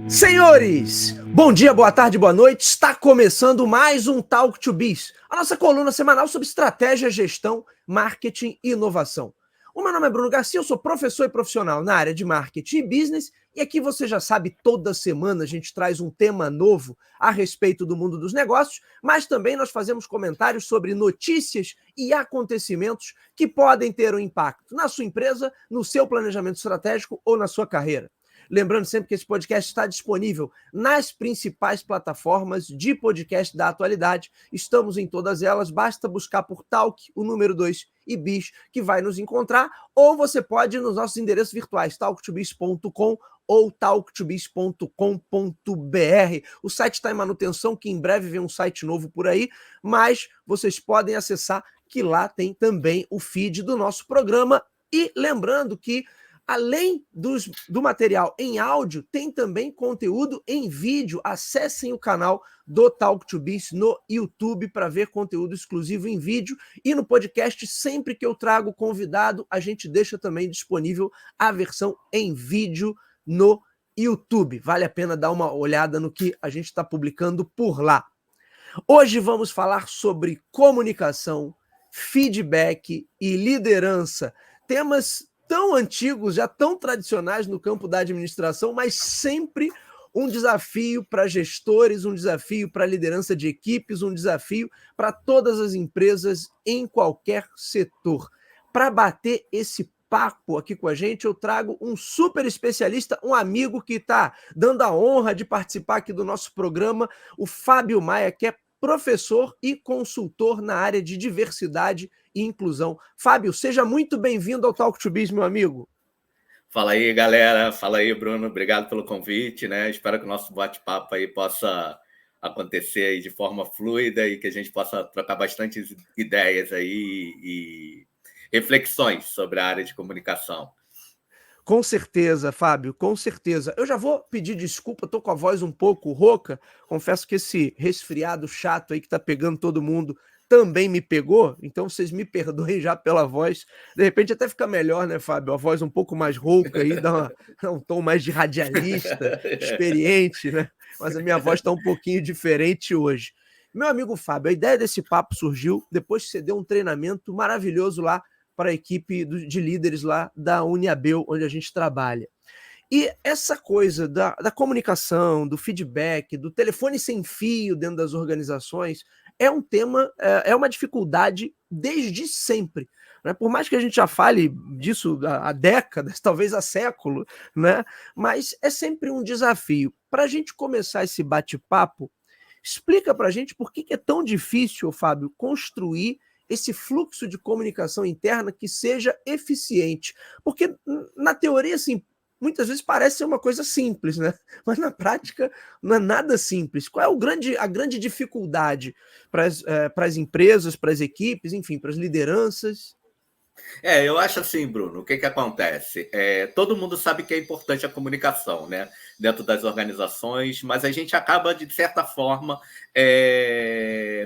Senhores, bom dia, boa tarde, boa noite. Está começando mais um Talk to Biz, a nossa coluna semanal sobre estratégia, gestão, marketing e inovação. O meu nome é Bruno Garcia, eu sou professor e profissional na área de marketing e business, e aqui você já sabe, toda semana a gente traz um tema novo a respeito do mundo dos negócios, mas também nós fazemos comentários sobre notícias e acontecimentos que podem ter um impacto na sua empresa, no seu planejamento estratégico ou na sua carreira. Lembrando sempre que esse podcast está disponível nas principais plataformas de podcast da atualidade. Estamos em todas elas, basta buscar por Talk, o número 2 e Biz, que vai nos encontrar, ou você pode ir nos nossos endereços virtuais, talktobiz.com ou talktobiz.com.br. O site está em manutenção, que em breve vem um site novo por aí, mas vocês podem acessar, que lá tem também o feed do nosso programa. E lembrando que além do material em áudio, tem também conteúdo em vídeo. Acessem o canal do Talk to Biz no YouTube para ver conteúdo exclusivo em vídeo. E no podcast, sempre que eu trago convidado, a gente deixa também disponível a versão em vídeo no YouTube. Vale a pena dar uma olhada no que a gente está publicando por lá. Hoje vamos falar sobre comunicação, feedback e liderança. Temas tão antigos, já tão tradicionais no campo da administração, mas sempre um desafio para gestores, um desafio para liderança de equipes, um desafio para todas as empresas em qualquer setor. Para bater esse papo aqui com a gente, eu trago um super especialista, um amigo que está dando a honra de participar aqui do nosso programa, o Fábio Maia, que é professor e consultor na área de diversidade e inclusão. Fábio, seja muito bem-vindo ao Talk to Biz, meu amigo. Fala aí, galera. Fala aí, Bruno. Obrigado pelo convite, né? Espero que o nosso bate-papo aí possa acontecer aí de forma fluida e que a gente possa trocar bastante ideias aí e reflexões sobre a área de comunicação. Com certeza, Fábio, com certeza. Eu já vou pedir desculpa, tô com a voz um pouco rouca. Confesso que esse resfriado chato aí que tá pegando todo mundo também me pegou, então vocês me perdoem já pela voz. De repente até fica melhor, né, Fábio? A voz um pouco mais rouca aí, dá um tom mais de radialista, experiente, né? Mas a minha voz tá um pouquinho diferente hoje. Meu amigo Fábio, a ideia desse papo surgiu depois que você deu um treinamento maravilhoso lá para a equipe de líderes lá da Uniabel, onde a gente trabalha. E essa coisa da comunicação, do feedback, do telefone sem fio dentro das organizações, é um tema, é uma dificuldade desde sempre. Né? Por mais que a gente já fale disso há décadas, talvez há século, né? Mas é sempre um desafio. Para a gente começar esse bate-papo, explica para a gente por que é tão difícil, Fábio, construir esse fluxo de comunicação interna que seja eficiente. Porque, na teoria, assim, muitas vezes parece ser uma coisa simples, né? Mas na prática não é nada simples. Qual é a grande dificuldade para as empresas, para as equipes, enfim, para as lideranças? Eu acho assim, Bruno, o que acontece? Todo mundo sabe que é importante a comunicação, né, dentro das organizações, mas a gente acaba, de certa forma,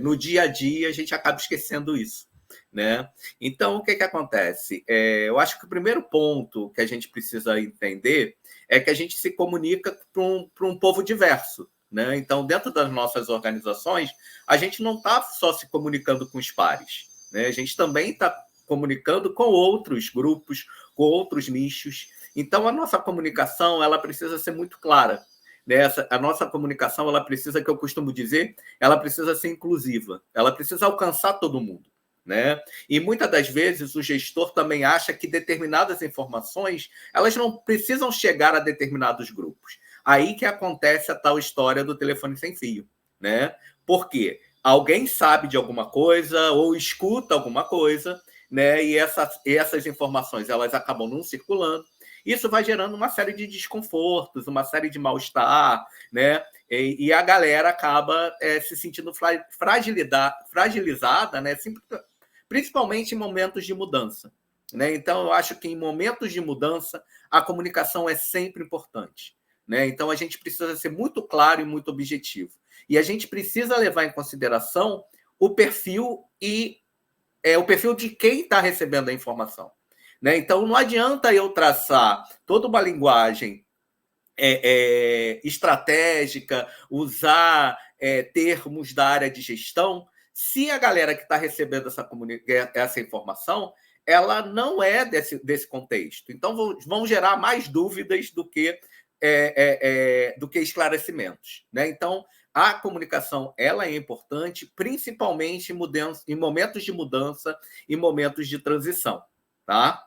no dia a dia, a gente acaba esquecendo isso, né? Então, o que acontece? Eu acho que o primeiro ponto que a gente precisa entender é que a gente se comunica para um povo diverso, né? Então, dentro das nossas organizações, a gente não está só se comunicando com os pares, né? A gente também está comunicando com outros grupos, com outros nichos. Então, a nossa comunicação ela precisa ser muito clara. A nossa comunicação, ela precisa, que eu costumo dizer, ela precisa ser inclusiva. Ela precisa alcançar todo mundo. Né? E muitas das vezes o gestor também acha que determinadas informações elas não precisam chegar a determinados grupos. Aí que acontece a tal história do telefone sem fio. Né? Por quê? Alguém sabe de alguma coisa ou escuta alguma coisa, né? E essas informações elas acabam não circulando. Isso vai gerando uma série de desconfortos, uma série de mal-estar, né? E a galera acaba se sentindo fragilizada, né? Principalmente em momentos de mudança. Né? Então, eu acho que em momentos de mudança, a comunicação é sempre importante. Né? Então, a gente precisa ser muito claro e muito objetivo. E a gente precisa levar em consideração o perfil o perfil de quem está recebendo a informação. Né? Então, não adianta eu traçar toda uma linguagem estratégica, usar termos da área de gestão, se a galera que está recebendo essa informação, ela não é desse contexto. Então, vão gerar mais dúvidas do que esclarecimentos, né? Então, a comunicação ela é importante, principalmente em momentos de mudança e momentos de transição, tá?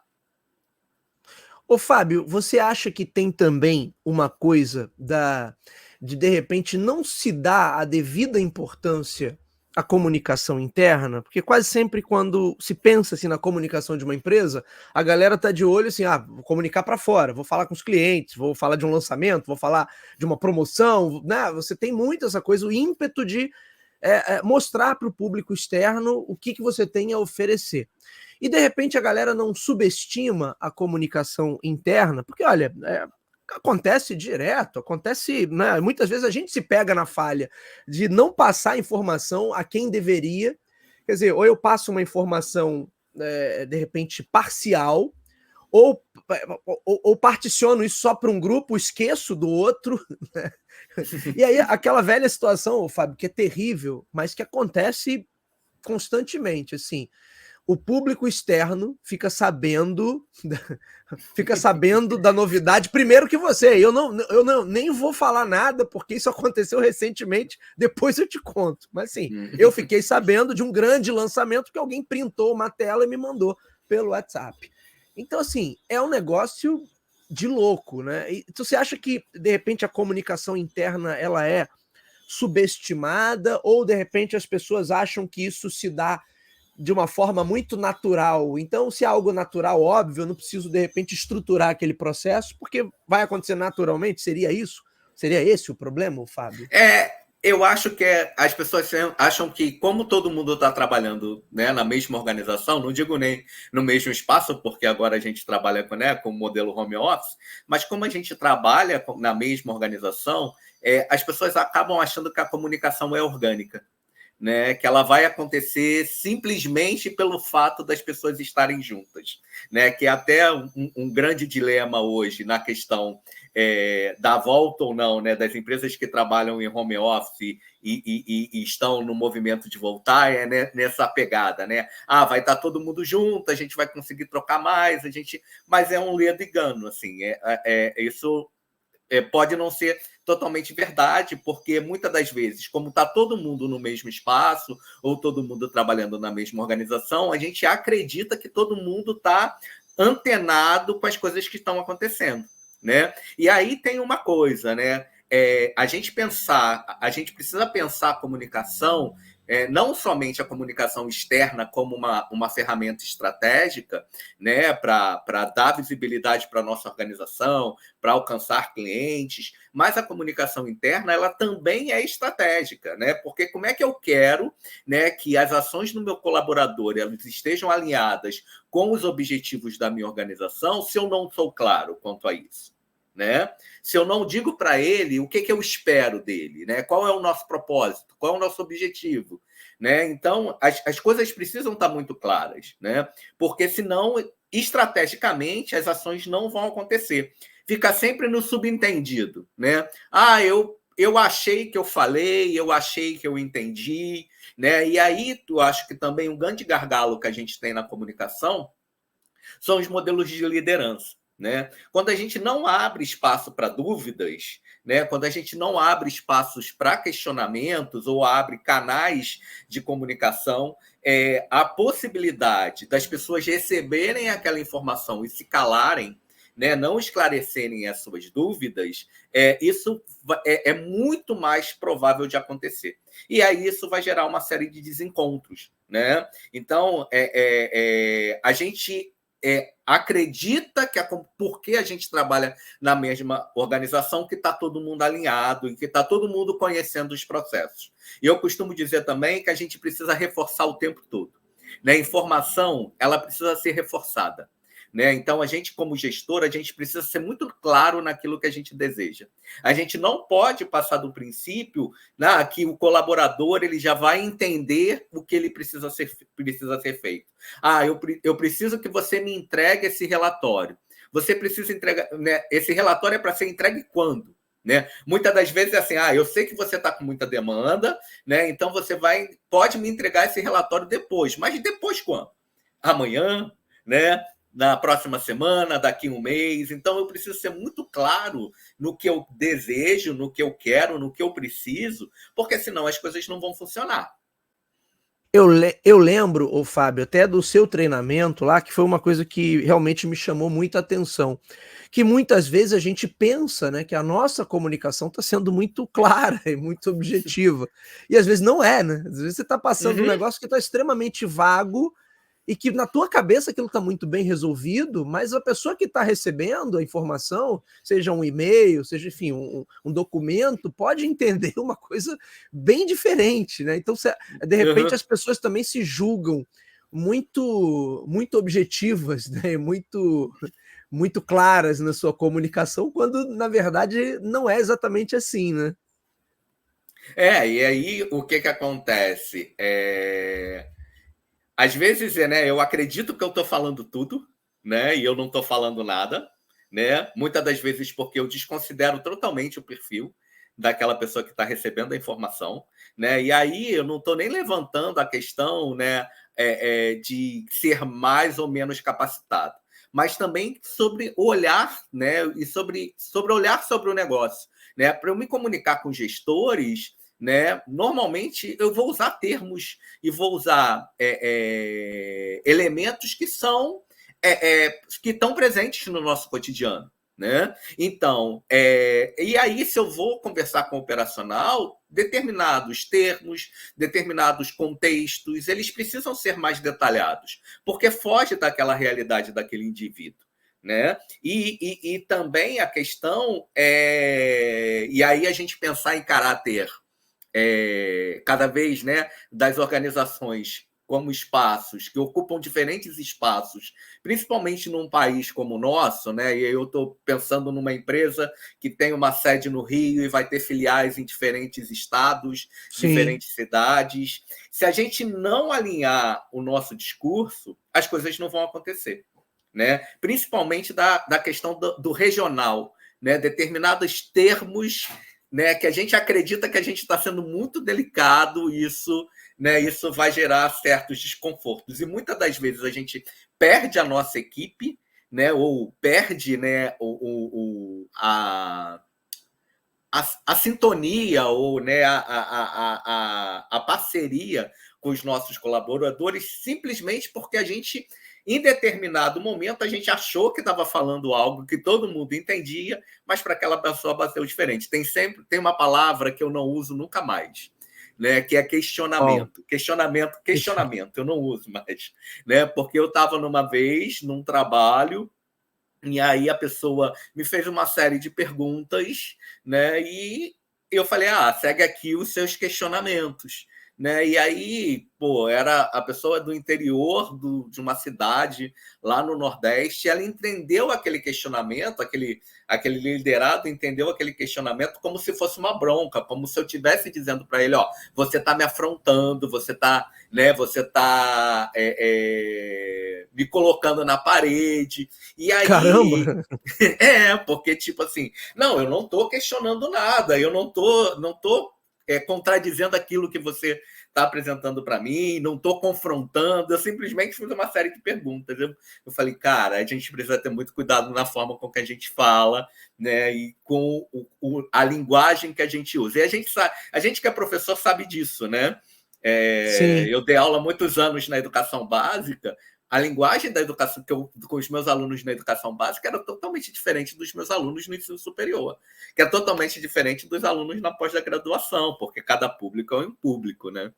Ô, Fábio, você acha que tem também uma coisa de repente, não se dar a devida importância à comunicação interna? Porque quase sempre quando se pensa assim, na comunicação de uma empresa, a galera tá de olho assim, vou comunicar para fora, vou falar com os clientes, vou falar de um lançamento, vou falar de uma promoção, né? Você tem muito essa coisa, o ímpeto de mostrar para o público externo o que você tem a oferecer. E, de repente, a galera não subestima a comunicação interna, porque, olha, acontece direto, acontece, né? Muitas vezes a gente se pega na falha de não passar informação a quem deveria. Quer dizer, ou eu passo uma informação, de repente, parcial, ou particiono isso só para um grupo, esqueço do outro, né? E aí, aquela velha situação, Fábio, que é terrível, mas que acontece constantemente, assim. O público externo fica sabendo da novidade primeiro que você. Eu nem vou falar nada, porque isso aconteceu recentemente, depois eu te conto. Mas assim, eu fiquei sabendo de um grande lançamento que alguém printou uma tela e me mandou pelo WhatsApp. Então, assim, é um negócio de louco, né? E você acha que, de repente, a comunicação interna ela é subestimada, ou de repente as pessoas acham que isso se dá de uma forma muito natural? Então, se é algo natural, óbvio, eu não preciso, de repente, estruturar aquele processo, porque vai acontecer naturalmente? Seria isso? Seria esse o problema, Fábio? Eu acho que as pessoas acham que, como todo mundo está trabalhando, né, na mesma organização, não digo nem no mesmo espaço, porque agora a gente trabalha com o modelo home office, mas como a gente trabalha na mesma organização, as pessoas acabam achando que a comunicação é orgânica, né, que ela vai acontecer simplesmente pelo fato das pessoas estarem juntas, né, que é até um grande dilema hoje na questão da volta ou não, né, das empresas que trabalham em home office e estão no movimento de voltar, né, nessa pegada, né? Vai estar todo mundo junto, a gente vai conseguir trocar mais, mas é um ledo engano, assim, isso pode não ser totalmente verdade, porque muitas das vezes, como está todo mundo no mesmo espaço ou todo mundo trabalhando na mesma organização, a gente acredita que todo mundo está antenado com as coisas que estão acontecendo, né? E aí tem uma coisa, né? A gente precisa pensar a comunicação, não somente a comunicação externa como uma ferramenta estratégica, né, para dar visibilidade para a nossa organização, para alcançar clientes, mas a comunicação interna ela também é estratégica, né? Porque como é que eu quero, né, que as ações do meu colaborador elas estejam alinhadas com os objetivos da minha organização se eu não sou claro quanto a isso? Né? Se eu não digo para ele o que eu espero dele, né? Qual é o nosso propósito, qual é o nosso objetivo, né? Então, as coisas precisam estar muito claras, né? Porque senão, estrategicamente, as ações não vão acontecer. Fica sempre no subentendido, né? Eu achei que eu falei, eu achei que eu entendi, né? E aí, eu acho que também um grande gargalo que a gente tem na comunicação são os modelos de liderança. Né? Quando a gente não abre espaço para dúvidas, né? Quando a gente não abre espaços para questionamentos ou abre canais de comunicação, a possibilidade das pessoas receberem aquela informação e se calarem, né? Não esclarecerem as suas dúvidas, isso é muito mais provável de acontecer. E aí isso vai gerar uma série de desencontros. Né? Então, a gente acredita que porque a gente trabalha na mesma organização que está todo mundo alinhado e que está todo mundo conhecendo os processos. E eu costumo dizer também que a gente precisa reforçar o tempo todo. Né? A informação ela precisa ser reforçada. Né? Então, a gente, como gestor, a gente precisa ser muito claro naquilo que a gente deseja. A gente não pode passar do princípio, né, que o colaborador ele já vai entender o que ele precisa ser feito. Eu preciso que você me entregue esse relatório. você precisa entregar, né? Esse relatório é para ser entregue quando? Né? Muitas das vezes é assim, eu sei que você está com muita demanda, né? Então você pode me entregar esse relatório depois, mas depois quando? Amanhã, né? Na próxima semana, daqui um mês. Então eu preciso ser muito claro no que eu desejo, no que eu quero, no que eu preciso, porque senão as coisas não vão funcionar. Eu lembro, ô Fábio, até do seu treinamento lá, que foi uma coisa que realmente me chamou muita atenção. Que muitas vezes a gente pensa, né, que a nossa comunicação está sendo muito clara e muito objetiva. E às vezes não é, né? Às vezes você está passando um negócio que está extremamente vago e que na tua cabeça aquilo está muito bem resolvido, mas a pessoa que está recebendo a informação, seja um e-mail, seja, enfim, um documento, pode entender uma coisa bem diferente, né? Então, de repente, as pessoas também se julgam muito objetivas, né? Muito claras na sua comunicação, quando, na verdade, não é exatamente assim, né? E aí o que acontece? Às vezes, né, eu acredito que eu estou falando tudo, né, e eu não estou falando nada, né? Muitas das vezes porque eu desconsidero totalmente o perfil daquela pessoa que está recebendo a informação, né? E aí eu não estou nem levantando a questão, né, de ser mais ou menos capacitado, mas também sobre olhar, né, e sobre olhar sobre o negócio, né? Para eu me comunicar com gestores, né? Normalmente eu vou usar termos e vou usar elementos que são que estão presentes no nosso cotidiano, né? Então, e aí se eu vou conversar com o operacional, determinados termos, determinados contextos, eles precisam ser mais detalhados, porque foge daquela realidade daquele indivíduo. Né? E também a questão e aí a gente pensar em caráter cada vez, né, das organizações como espaços que ocupam diferentes espaços, principalmente num país como o nosso, né? E eu estou pensando numa empresa que tem uma sede no Rio e vai ter filiais em diferentes estados, Sim. diferentes cidades. Se a gente não alinhar o nosso discurso, as coisas não vão acontecer, né? Principalmente da questão do regional, né? Determinados termos, né, que a gente acredita que a gente está sendo muito delicado, isso vai gerar certos desconfortos. E muitas das vezes a gente perde a nossa equipe, né, ou perde, né, a sintonia ou, né, a parceria com os nossos colaboradores, simplesmente porque a gente, em determinado momento, a gente achou que estava falando algo que todo mundo entendia, mas para aquela pessoa bateu diferente. Tem uma palavra que eu não uso nunca mais, né, que é questionamento. Questionamento, eu não uso mais, né, porque eu estava num trabalho, e aí a pessoa me fez uma série de perguntas, né, e eu falei, segue aqui os seus questionamentos. Né? E aí, era a pessoa do interior de uma cidade lá no Nordeste, ela entendeu aquele questionamento, aquele liderado entendeu aquele questionamento como se fosse uma bronca, como se eu estivesse dizendo para ele, você está me afrontando, você está, né, me colocando na parede. E aí, caramba! Porque tipo assim, não, eu não estou questionando nada, eu não tô contradizendo aquilo que você está apresentando para mim, não estou confrontando, eu simplesmente fiz uma série de perguntas. Eu falei, cara, a gente precisa ter muito cuidado na forma com que a gente fala, né, e com a linguagem que a gente usa. E a gente que é professor sabe disso, né? Eu dei aula há muitos anos na educação básica. A linguagem da educação com os meus alunos na educação básica era totalmente diferente dos meus alunos no ensino superior, que é totalmente diferente dos alunos na pós-graduação, porque cada público é um público, né?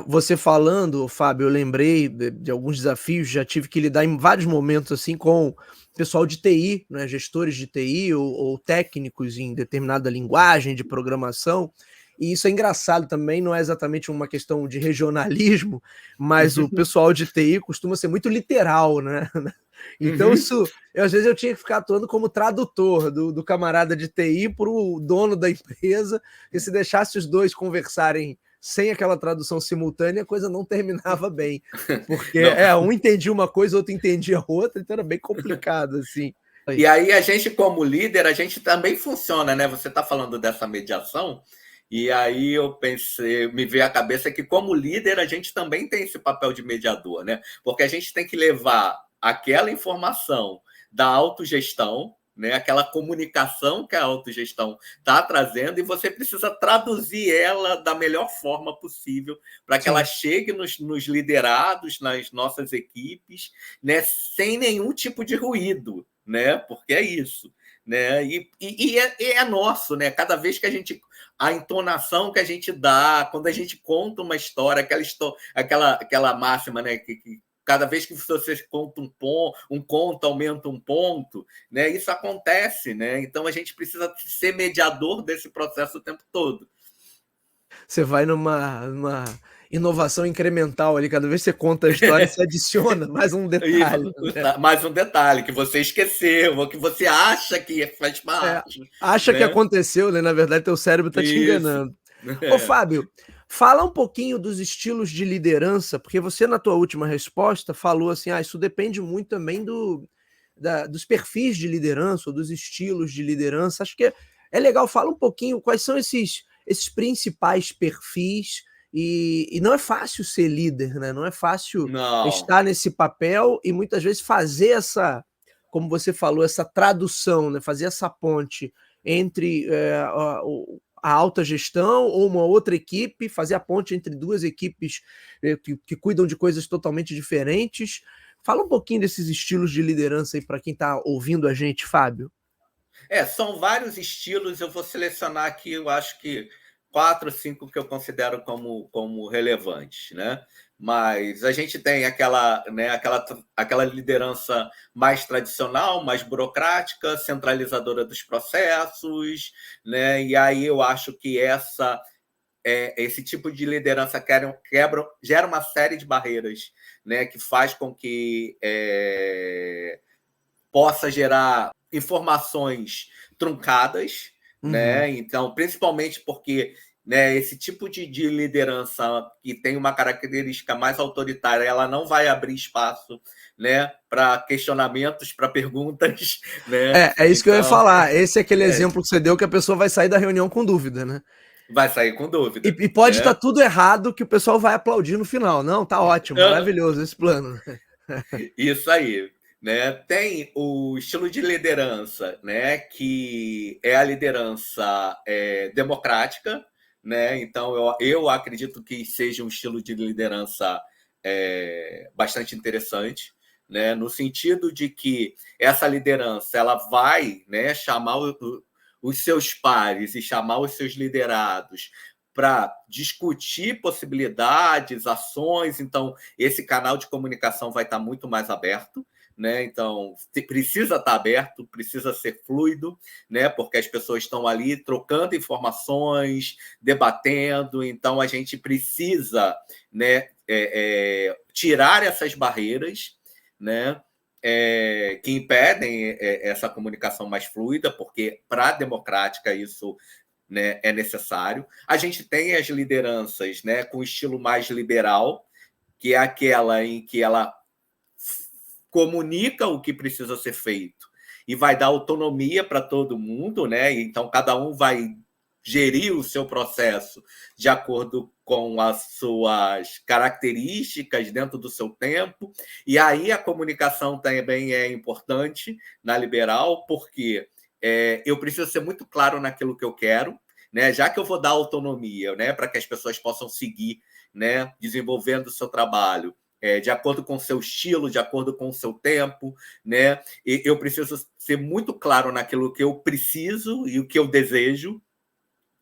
Você falando, Fábio, eu lembrei de alguns desafios, já tive que lidar em vários momentos assim com pessoal de TI, né, gestores de TI ou técnicos em determinada linguagem de programação. E isso é engraçado também, não é exatamente uma questão de regionalismo, mas o pessoal de TI costuma ser muito literal, né? Então às vezes eu tinha que ficar atuando como tradutor do camarada de TI para o dono da empresa, e se deixasse os dois conversarem sem aquela tradução simultânea, a coisa não terminava bem. Porque Não. um entendia uma coisa, outro entendia outra, então era bem complicado, assim. E aí a gente, como líder, a gente também funciona, né? Você está falando dessa mediação, e aí eu pensei, me veio à cabeça que como líder a gente também tem esse papel de mediador, né? Porque a gente tem que levar aquela informação da autogestão, né? Aquela comunicação que a autogestão está trazendo, e você precisa traduzir ela da melhor forma possível para que ela chegue nos liderados, nas nossas equipes, né? Sem nenhum tipo de ruído, né? Porque é isso, né? É nosso, né? Cada vez que a entonação que a gente dá, quando a gente conta uma história, aquela máxima, né? Que cada vez que você conta um conto, aumenta um ponto, né? Isso acontece, né? Então a gente precisa ser mediador desse processo o tempo todo. Você vai numa inovação incremental ali, cada vez que você conta a história, você adiciona mais um detalhe, né? Mais um detalhe que você esqueceu, ou que você acha que faz parte. Acha que né? aconteceu, né? Na verdade, teu cérebro tá te enganando. Ô, Fábio, fala um pouquinho dos estilos de liderança, porque você, na tua última resposta, falou assim, isso depende muito também dos perfis de liderança, ou dos estilos de liderança. Acho que é legal, fala um pouquinho quais são esses principais perfis, e não é fácil ser líder, né? Não é fácil estar nesse papel e muitas vezes fazer como você falou, essa tradução, né? Fazer essa ponte entre a alta gestão ou uma outra equipe, fazer a ponte entre duas equipes que cuidam de coisas totalmente diferentes. Fala um pouquinho desses estilos de liderança aí para quem está ouvindo a gente, Fábio. São vários estilos, eu vou selecionar aqui, eu acho que 4, 5 que eu considero como relevantes, né? Mas a gente tem aquela liderança mais tradicional, mais burocrática, centralizadora dos processos, né? E aí eu acho que esse tipo de liderança gera uma série de barreiras, né? Que faz com que possa gerar informações truncadas, né? Então, principalmente porque, né, esse tipo de liderança que tem uma característica mais autoritária, ela não vai abrir espaço, né, para questionamentos, para perguntas, né? É isso que eu ia falar. Esse é aquele exemplo que você deu que a pessoa vai sair da reunião com dúvida, né? Vai sair com dúvida. E pode estar tudo errado que o pessoal vai aplaudir no final. Não, tá ótimo, maravilhoso esse plano. Isso aí. Né? Tem o estilo de liderança, né? Que é a liderança democrática, né? Então eu acredito que seja um estilo de liderança bastante interessante, né? No sentido de que essa liderança ela vai, né, chamar os seus pares e chamar os seus liderados para discutir possibilidades, ações. Então esse canal de comunicação vai estar muito mais aberto, né? Então precisa estar aberto, precisa ser fluido, né? Porque as pessoas estão ali trocando informações, debatendo. Então a gente precisa, né, tirar essas barreiras, né, que impedem essa comunicação mais fluida, porque para a democrática isso, né, é necessário. A gente tem as lideranças, né, com estilo mais liberal, que é aquela em que ela comunica o que precisa ser feito e vai dar autonomia para todo mundo, né? Então cada um vai gerir o seu processo de acordo com as suas características dentro do seu tempo. E aí a comunicação também é importante na liberal, porque eu preciso ser muito claro naquilo que eu quero, né? Já que eu vou dar autonomia, né, para que as pessoas possam seguir, né, desenvolvendo o seu trabalho de acordo com o seu estilo, de acordo com o seu tempo, né? E eu preciso ser muito claro naquilo que eu preciso e o que eu desejo,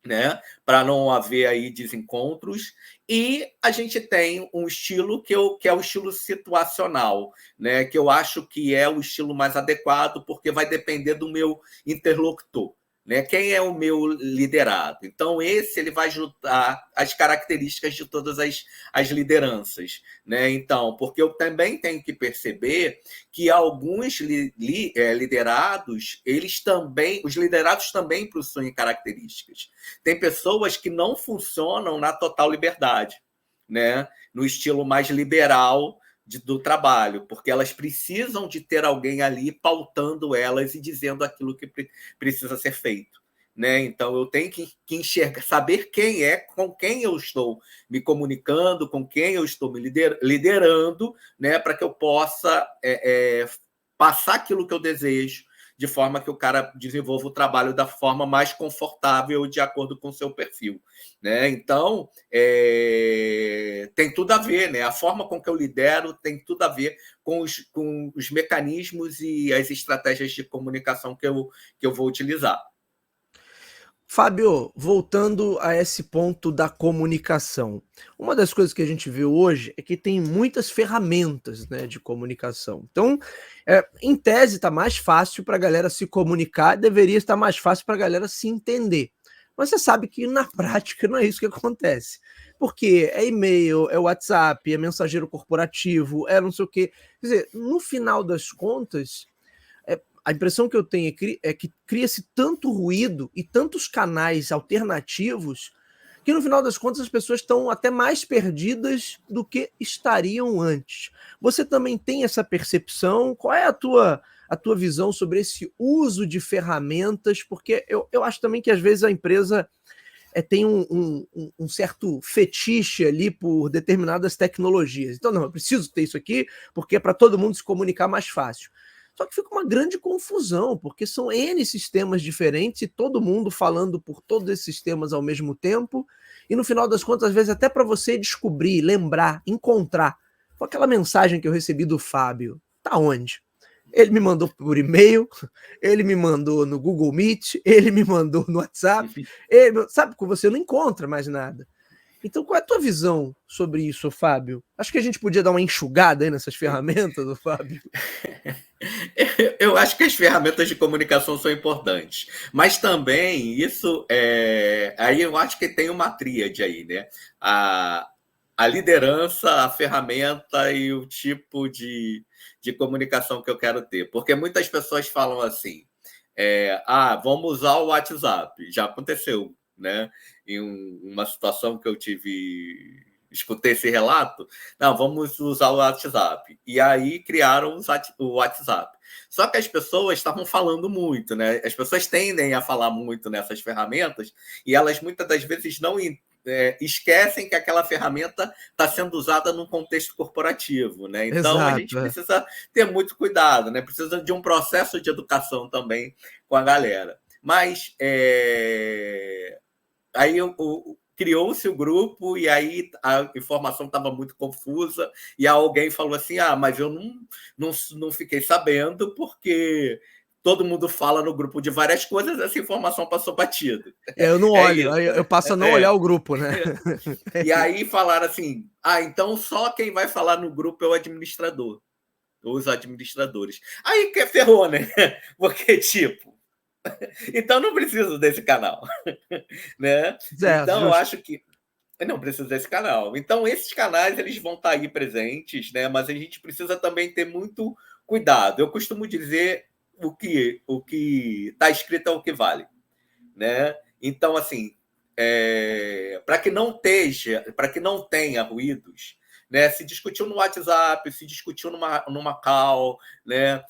né? Para não haver aí desencontros. E a gente tem um estilo que é o estilo situacional, né? Que eu acho que é o estilo mais adequado, porque vai depender do meu interlocutor, né? Quem é o meu liderado? Então, ele vai juntar as características de todas as lideranças, né? Então, porque eu também tenho que perceber que alguns liderados, os liderados também possuem características. Tem pessoas que não funcionam na total liberdade, né? No estilo mais liberal do trabalho, porque elas precisam de ter alguém ali pautando elas e dizendo aquilo que precisa ser feito, né? Então eu tenho que enxergar, saber quem é, com quem eu estou me comunicando, com quem eu estou me liderando, né? Para que eu possa passar aquilo que eu desejo, de forma que o cara desenvolva o trabalho da forma mais confortável, de acordo com o seu perfil, né? Então, tem tudo a ver, né? A forma com que eu lidero tem tudo a ver com os mecanismos e as estratégias de comunicação que eu vou utilizar. Fábio, voltando a esse ponto da comunicação, uma das coisas que a gente vê hoje é que tem muitas ferramentas, né, de comunicação. Então, em tese, está mais fácil para a galera se comunicar, deveria estar mais fácil para a galera se entender. Mas você sabe que na prática não é isso que acontece. Porque é e-mail, é WhatsApp, é mensageiro corporativo, é não sei o quê. Quer dizer, no final das contas, a impressão que eu tenho é que cria-se tanto ruído e tantos canais alternativos que no final das contas as pessoas estão até mais perdidas do que estariam antes. Você também tem essa percepção? Qual é a tua visão sobre esse uso de ferramentas? Porque eu acho também que às vezes a empresa tem um certo fetiche ali por determinadas tecnologias. Então, não, eu preciso ter isso aqui porque é para todo mundo se comunicar mais fácil. Só que fica uma grande confusão, porque são N sistemas diferentes e todo mundo falando por todos esses sistemas ao mesmo tempo. E no final das contas, às vezes, até para você descobrir, lembrar, encontrar. Foi aquela mensagem que eu recebi do Fábio. Tá onde? Ele me mandou por e-mail, ele me mandou no Google Meet, ele me mandou no WhatsApp. Sabe, que você não encontra mais nada. Então, qual é a tua visão sobre isso, Fábio? Acho que a gente podia dar uma enxugada aí nessas ferramentas, Fábio. Eu acho que as ferramentas de comunicação são importantes, mas também aí eu acho que tem uma tríade aí, né? A liderança, a ferramenta e o tipo de comunicação que eu quero ter. Porque muitas pessoas falam assim, vamos usar o WhatsApp. Já aconteceu, né? Em uma situação que eu escutei esse relato, não, vamos usar o WhatsApp. E aí criaram o WhatsApp. Só que as pessoas estavam falando muito, né? As pessoas tendem a falar muito nessas ferramentas e elas muitas das vezes não esquecem que aquela ferramenta está sendo usada num contexto corporativo, né? Então a gente Exato. precisa ter muito cuidado, né? Precisa de um processo de educação também com a galera. Mas aí criou-se o grupo e aí a informação estava muito confusa e alguém falou assim, mas eu não fiquei sabendo porque todo mundo fala no grupo de várias coisas, essa informação passou batida. Eu não olho, Isso, eu né? passo a não olhar o grupo, né? E aí falaram assim, então só quem vai falar no grupo é o administrador, os administradores. Aí que ferrou, né? Porque, tipo, então não preciso desse canal, né? Certo, Então eu justo. acho que não precisa desse canal. Então esses canais eles vão estar aí presentes, né? Mas a gente precisa também ter muito cuidado. Eu costumo dizer o que está escrito é o que vale, né? Então assim, para que não tenha ruídos, né? Se discutiu no WhatsApp, se discutiu numa call, né?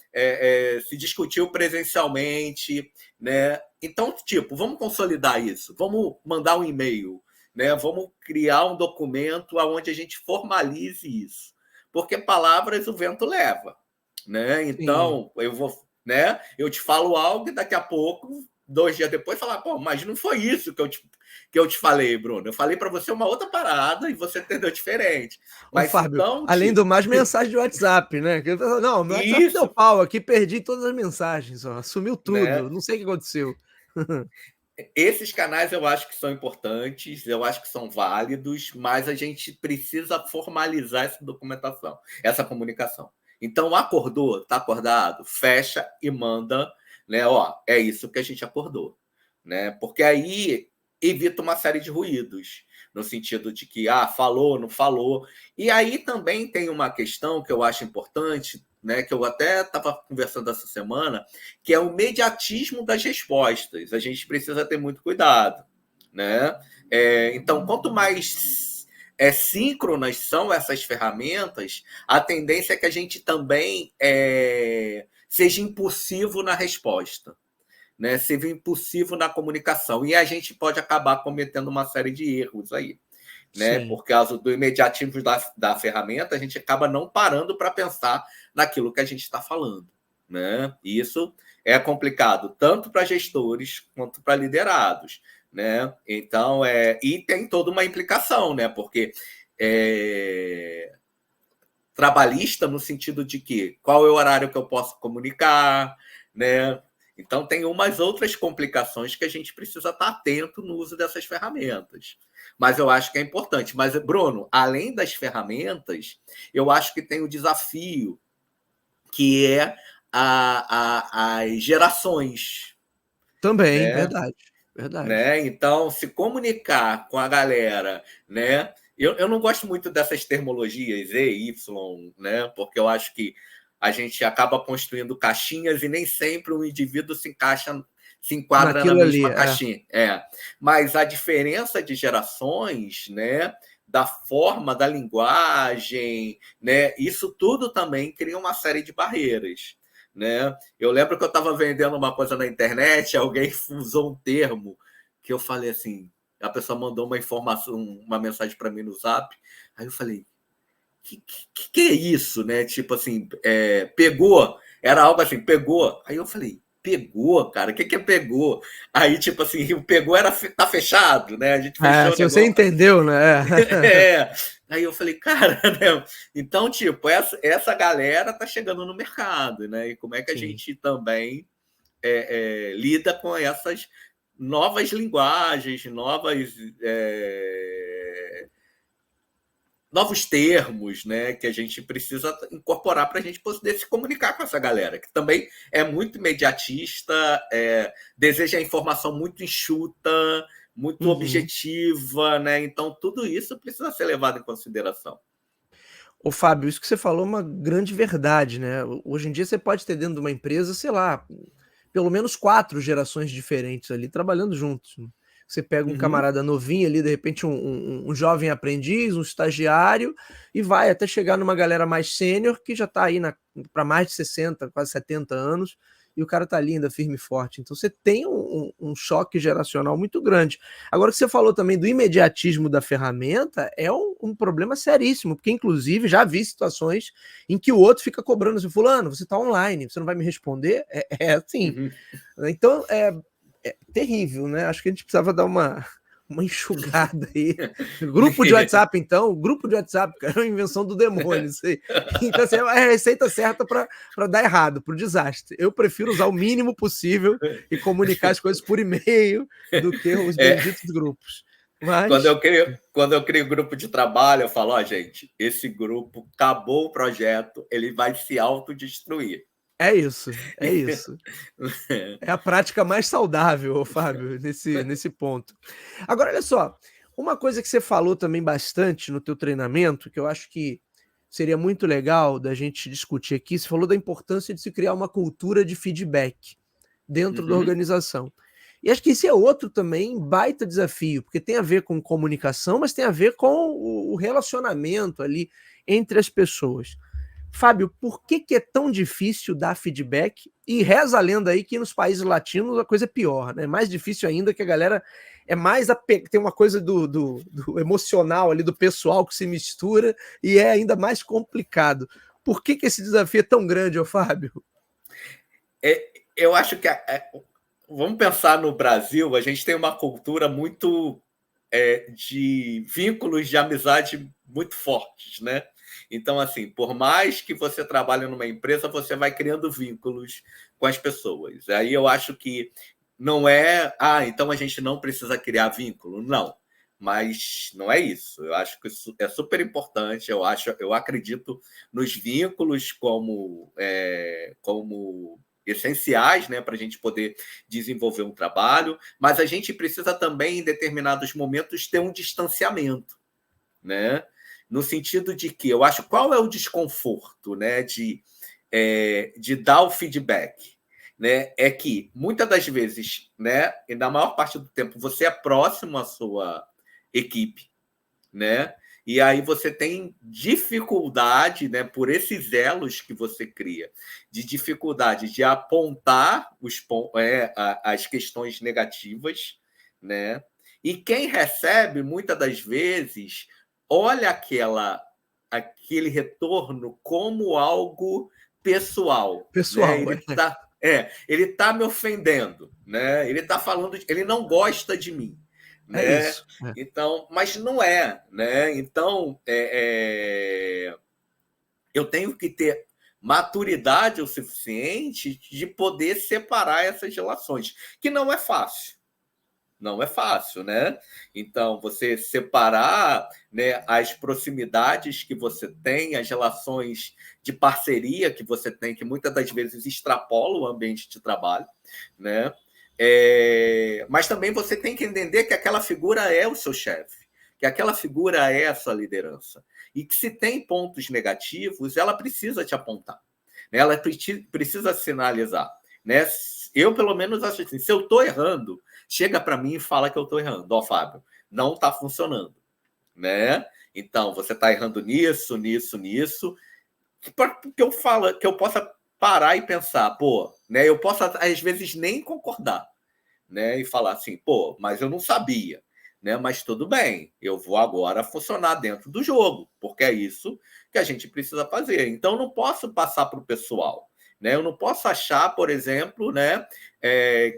Se discutiu presencialmente, né? Então, tipo, vamos consolidar isso, vamos mandar um e-mail, né? Vamos criar um documento onde a gente formalize isso, porque palavras o vento leva, né? Sim. Então, né? Eu te falo algo e daqui a pouco 2 dias depois falar, mas não foi isso que eu te falei, Bruno. Eu falei para você uma outra parada e você entendeu diferente. Ô, Mas Fábio, então, além do mais, mensagem de WhatsApp, né? Não, meu WhatsApp deu isso, pau aqui, perdi todas as mensagens, ó, sumiu né? tudo, não sei o que aconteceu. Esses canais eu acho que são importantes, eu acho que são válidos, mas a gente precisa formalizar essa documentação, essa comunicação. Então, acordou, está acordado, fecha e manda, né? É isso que a gente acordou. né? Porque aí evita uma série de ruídos, no sentido de que, falou, não falou. E aí também tem uma questão que eu acho importante, né, que eu até estava conversando essa semana, que é o mediatismo das respostas. A gente precisa ter muito cuidado, né? Então, quanto mais síncronas são essas ferramentas, a tendência é que a gente também seja impulsivo na resposta, né? Seja impulsivo na comunicação. E a gente pode acabar cometendo uma série de erros aí, né? Sim. Por causa do imediatismo da ferramenta, a gente acaba não parando para pensar naquilo que a gente está falando, né? E isso é complicado, tanto para gestores quanto para liderados, né? Então, e tem toda uma implicação, né? Porque trabalhista no sentido de que qual é o horário que eu posso comunicar, né? Então tem umas outras complicações que a gente precisa estar atento no uso dessas ferramentas. Mas eu acho que é importante. Mas, Bruno, além das ferramentas, eu acho que tem o desafio que é as gerações, Também, né? verdade, verdade. Né? Então, se comunicar com a galera, né? Eu não gosto muito dessas termologias E, Y, né? Porque eu acho que a gente acaba construindo caixinhas e nem sempre o indivíduo se enquadra na Naquilo ali, mesma caixinha. Mas a diferença de gerações, né? Da forma, da linguagem, né? Isso tudo também cria uma série de barreiras, né? Eu lembro que eu estava vendendo uma coisa na internet, alguém usou um termo que eu falei assim, a pessoa mandou uma informação, uma mensagem para mim no Zap, aí eu falei, que é isso, né? Tipo assim, pegou, era algo assim, pegou. Aí eu falei, pegou, cara, o que é pegou? Aí, tipo assim, o pegou tá fechado, né? A gente fechou o Se você negócio. entendeu, né? Aí eu falei, cara, né? Então, tipo, essa galera tá chegando no mercado, né? E como é que a Sim. gente também lida com essas novas linguagens, novos termos, né, que a gente precisa incorporar para a gente poder se comunicar com essa galera, que também é muito imediatista, deseja a informação muito enxuta, muito Uhum. objetiva, né? Então tudo isso precisa ser levado em consideração. Ô Fábio, isso que você falou é uma grande verdade, né? Hoje em dia você pode ter dentro de uma empresa, sei lá, pelo menos 4 gerações diferentes ali trabalhando juntos, né. Você pega um Uhum. camarada novinho ali, de repente um jovem aprendiz, um estagiário, e vai até chegar numa galera mais sênior que já está aí para mais de 60, quase 70 anos, e o cara está ali ainda firme e forte. Então você tem um choque geracional muito grande. Agora, o que você falou também do imediatismo da ferramenta é um problema seríssimo, porque inclusive já vi situações em que o outro fica cobrando assim, fulano, você está online, você não vai me responder? É assim. Uhum. Então é terrível, né? Acho que a gente precisava dar uma enxugada aí. Grupo de WhatsApp, então, grupo de WhatsApp, cara, é uma invenção do demônio, isso aí. Então, assim, é a receita certa para dar errado, para o desastre. Eu prefiro usar o mínimo possível e comunicar as coisas por e-mail do que os É, benditos grupos. quando Mas eu crio, quando eu crio grupo de trabalho, eu falo, gente, esse grupo acabou o projeto, ele vai se autodestruir. é isso, é isso. É a prática mais saudável, ô Fábio, nesse ponto. Agora, olha só, uma coisa que você falou também bastante no teu treinamento, que eu acho que seria muito legal da gente discutir aqui, você falou da importância de se criar uma cultura de feedback dentro da Uhum. organização. E acho que esse é outro também baita desafio, porque tem a ver com comunicação, mas tem a ver com o relacionamento ali entre as pessoas. Fábio, por que é tão difícil dar feedback? E reza a lenda aí que nos países latinos a coisa é pior, né? Mais difícil ainda que a galera é mais tem uma coisa do emocional ali, do pessoal que se mistura e é ainda mais complicado. Por que esse desafio é tão grande, ô Fábio? Eu acho que vamos pensar no Brasil, a gente tem uma cultura muito de vínculos de amizade muito fortes, né? Então, assim, por mais que você trabalhe numa empresa, você vai criando vínculos com as pessoas. Aí eu acho que não é, então a gente não precisa criar vínculo. Não. Mas não é isso. Eu acho que isso é super importante. Eu acredito nos vínculos como essenciais, né, para a gente poder desenvolver um trabalho, mas a gente precisa também, em determinados momentos, ter um distanciamento, né? No sentido de que eu acho qual é o desconforto, né, de dar o feedback, né? É que muitas das vezes, né, e na maior parte do tempo, você é próximo à sua equipe, né? E aí você tem dificuldade, né, por esses elos que você cria, de dificuldade de apontar as questões negativas, né? E quem recebe, muitas das vezes, olha aquele retorno como algo pessoal, né? Pessoal, Ele tá me ofendendo, né? Ele tá falando, ele não gosta de mim, é né? isso. Então, mas não é, né? Então, eu tenho que ter maturidade o suficiente de poder separar essas relações, que não é fácil. Não é fácil, né? Então, você separar, né, as proximidades que você tem, as relações de parceria que você tem, que muitas das vezes extrapolam o ambiente de trabalho, né? Mas também você tem que entender que aquela figura é o seu chefe, que aquela figura é a sua liderança. E que se tem pontos negativos, ela precisa te apontar, né? Ela precisa sinalizar, né? Eu, pelo menos, acho assim, se eu estou errando, chega para mim e fala que eu estou errando. Ó, Fábio, não está funcionando, né? Então, você está errando nisso, nisso, nisso. Que eu falo, que eu possa parar e pensar, pô, né? Eu posso, às vezes, nem concordar, né? E falar assim, pô, mas eu não sabia, né? Mas tudo bem, eu vou agora funcionar dentro do jogo, porque é isso que a gente precisa fazer. Então, eu não posso passar para o pessoal, né? Eu não posso achar, por exemplo, né,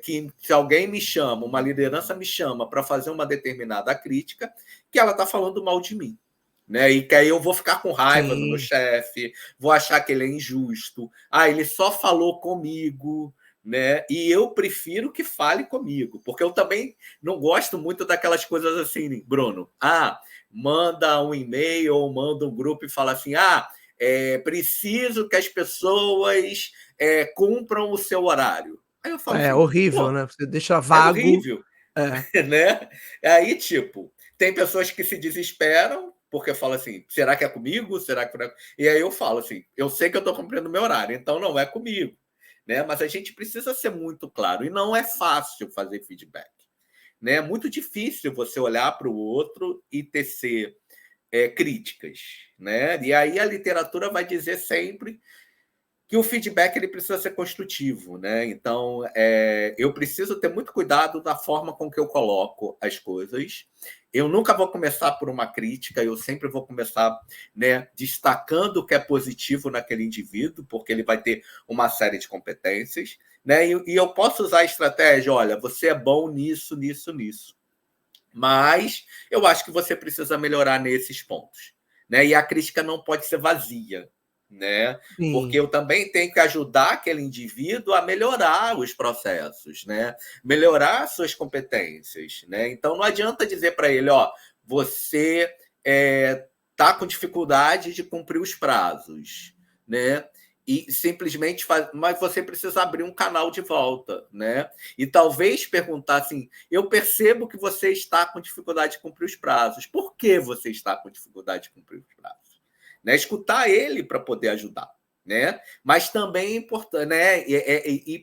que se alguém me chama, uma liderança me chama para fazer uma determinada crítica, que ela está falando mal de mim. Né? E que aí eu vou ficar com raiva do meu Sim. chefe, vou achar que ele é injusto. Ah, ele só falou comigo, né? E eu prefiro que fale comigo, porque eu também não gosto muito daquelas coisas assim, Bruno. Ah, manda um e-mail ou manda um grupo e fala assim: preciso que as pessoas cumpram o seu horário. Aí eu falo É assim, horrível, pô, né? Você deixa é vago. horrível, É, né? Aí, tipo, tem pessoas que se desesperam porque falam assim, será que é comigo? Será que é... E aí eu falo assim, eu sei que eu estou cumprindo o meu horário, então não é comigo, né? Mas a gente precisa ser muito claro e não é fácil fazer feedback, né? É muito difícil você olhar para o outro e tecer críticas, né? E aí a literatura vai dizer sempre que o feedback ele precisa ser construtivo, né? Então, eu preciso ter muito cuidado da forma com que eu coloco as coisas. Eu nunca vou começar por uma crítica, eu sempre vou começar, né, destacando o que é positivo naquele indivíduo, porque ele vai ter uma série de competências, né? E eu posso usar a estratégia, olha, você é bom nisso, nisso, nisso. Mas eu acho que você precisa melhorar nesses pontos, né? E a crítica não pode ser vazia, né? Porque sim. eu também tenho que ajudar aquele indivíduo a melhorar os processos, né? Melhorar suas competências, né? Então não adianta dizer para ele, ó, você tá com dificuldade de cumprir os prazos, né? E simplesmente mas você precisa abrir um canal de volta, né? E talvez perguntar assim, eu percebo que você está com dificuldade de cumprir os prazos. Por que você está com dificuldade de cumprir os prazos? Né? Escutar ele para poder ajudar. Né? Mas também é importante, né? E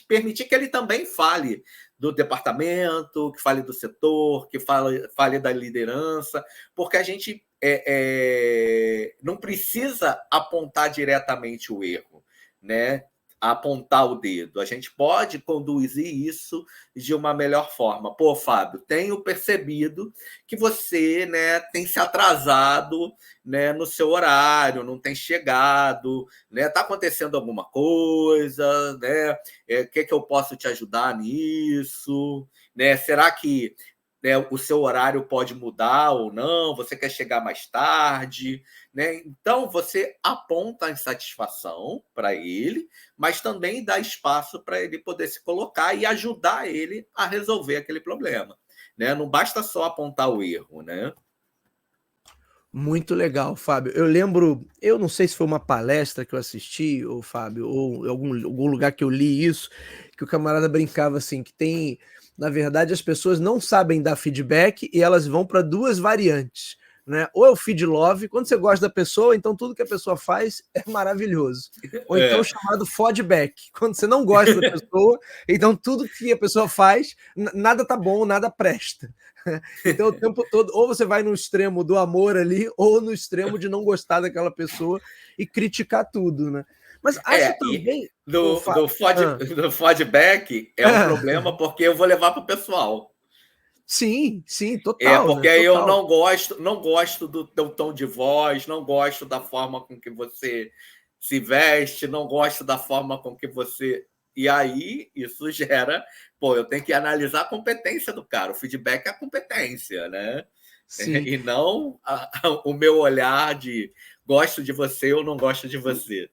permitir que ele também fale do departamento, que fale do setor, que fale da liderança, porque a gente não precisa apontar diretamente o erro, né? Apontar o dedo. A gente pode conduzir isso de uma melhor forma. Pô, Fábio, tenho percebido que você, né, tem se atrasado, né, no seu horário, não tem chegado, né? Tá acontecendo alguma coisa, né? Que eu posso te ajudar nisso, né? Será que, né, o seu horário pode mudar ou não? Você quer chegar mais tarde, né? Então você aponta a insatisfação para ele, mas também dá espaço para ele poder se colocar e ajudar ele a resolver aquele problema, né? Não basta só apontar o erro, né? Muito legal, Fábio. Eu lembro, eu não sei se foi uma palestra que eu assisti, ou Fábio, ou em algum lugar que eu li isso, que o camarada brincava assim, que tem, na verdade, as pessoas não sabem dar feedback e elas vão para duas variantes, né? Ou é o feed love, quando você gosta da pessoa, então tudo que a pessoa faz é maravilhoso. Ou então o É. chamado feedback, quando você não gosta da pessoa, então tudo que a pessoa faz, nada tá bom, nada presta. Então, o tempo todo, ou você vai no extremo do amor ali, ou no extremo de não gostar daquela pessoa e criticar tudo, né? Mas acho E também. Ah, do feedback é um ah, problema porque eu vou levar para o pessoal. sim, sim, É, total, né? porque aí eu Total. não gosto do teu tom de voz, não gosto da forma com que você se veste, não gosto da forma com que você. E aí isso gera, pô, eu tenho que analisar a competência do cara. O feedback é a competência, né? Sim. E não o meu olhar de gosto de você ou não gosto de você.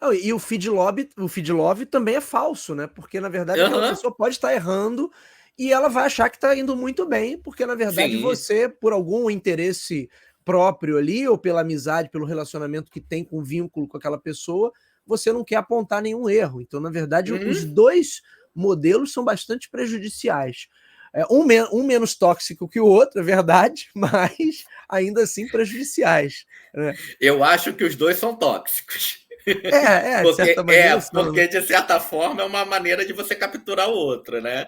Não, e o feed love também é falso, né? Porque, na verdade, aquela Aham, pessoa pode estar errando e ela vai achar que está indo muito bem, porque, na verdade, sim. você, por algum interesse próprio ali, ou pela amizade, pelo relacionamento que tem com vínculo com aquela pessoa, você não quer apontar nenhum erro. Então, na verdade, os Uhum. dois modelos são bastante prejudiciais. Um menos tóxico que o outro, é verdade, mas ainda assim prejudiciais, né? Eu acho que os dois são tóxicos. De certa maneira são, né? Porque de certa forma é uma maneira de você capturar o outro, né?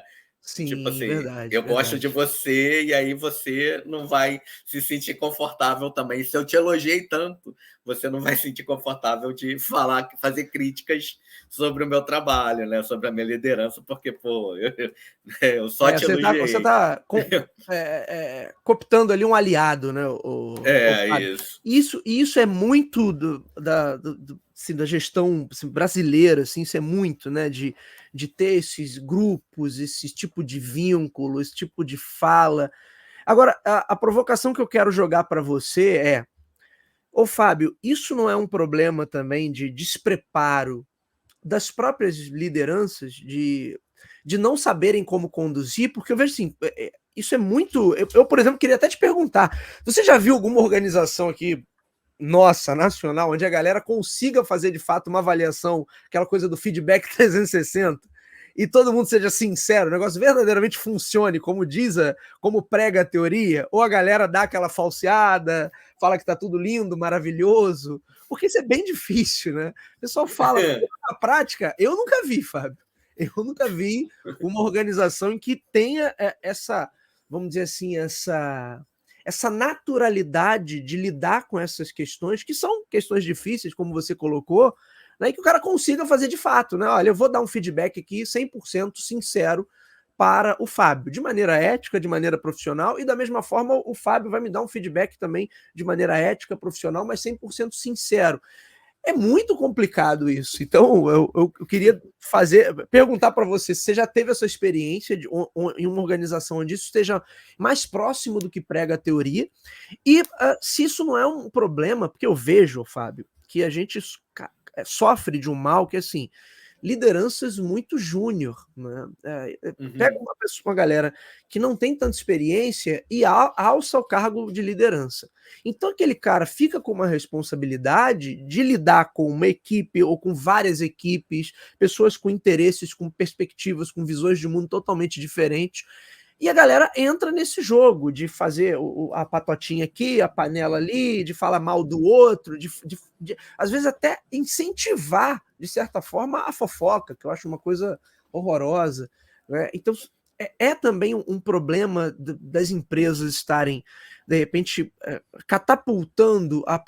Tipo Sim, assim, verdade, eu gosto de verdade. você e aí você não vai se sentir confortável também. Se eu te elogiei tanto, você não vai se sentir confortável de falar, fazer críticas sobre o meu trabalho, né? Sobre a minha liderança, porque, pô, eu só te Você elogiei. tá cooptando ali um aliado, né, o É Fábio. isso. Isso é muito assim, da gestão assim, brasileira, assim, isso é muito, né, de ter esses grupos, esse tipo de vínculo, esse tipo de fala. Agora, a provocação que eu quero jogar para você é, ô Fábio, isso não é um problema também de despreparo das próprias lideranças de não saberem como conduzir, porque eu vejo assim, isso é muito. Por exemplo, queria até te perguntar: você já viu alguma organização aqui, nossa, nacional, onde a galera consiga fazer de fato uma avaliação, aquela coisa do feedback 360, e todo mundo seja sincero, o negócio verdadeiramente funcione, como como prega a teoria, ou a galera dá aquela falseada, fala que tá tudo lindo, maravilhoso, porque isso é bem difícil, né? O pessoal fala, na prática, eu nunca vi, Fábio. Eu nunca vi uma organização em que tenha essa, vamos dizer assim, essa naturalidade de lidar com essas questões, que são questões difíceis, como você colocou, né, e que o cara consiga fazer de fato, né? Olha, eu vou dar um feedback aqui 100% sincero para o Fábio, de maneira ética, de maneira profissional, e da mesma forma o Fábio vai me dar um feedback também de maneira ética, profissional, mas 100% sincero. É muito complicado isso. Então, eu queria perguntar para você se você já teve essa experiência em uma organização onde isso esteja mais próximo do que prega a teoria, e se isso não é um problema, porque eu vejo, Fábio, que a gente sofre de um mal que, assim, lideranças muito júnior, né? Pega Uhum. uma galera que não tem tanta experiência e alça o cargo de liderança. Então aquele cara fica com uma responsabilidade de lidar com uma equipe ou com várias equipes, pessoas com interesses, com perspectivas, com visões de mundo totalmente diferentes. E a galera entra nesse jogo de fazer a patotinha aqui, a panela ali, de falar mal do outro, às vezes até incentivar, de certa forma, a fofoca, que eu acho uma coisa horrorosa. Né? Então, também um problema das empresas estarem, de repente, catapultando a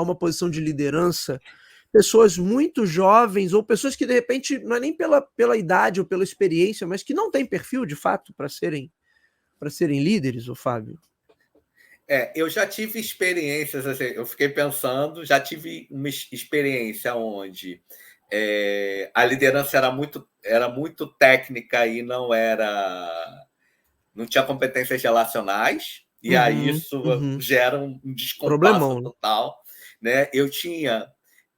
uma posição de liderança pessoas muito jovens ou pessoas que de repente não é nem pela idade ou pela experiência, mas que não têm perfil de fato para serem líderes, o Fábio. Eu já tive experiências, assim, eu fiquei pensando, já tive uma experiência onde a liderança era muito técnica e não tinha competências relacionais, e aí Uhum, isso uhum. gera um descompasso Problemão, né? total, né?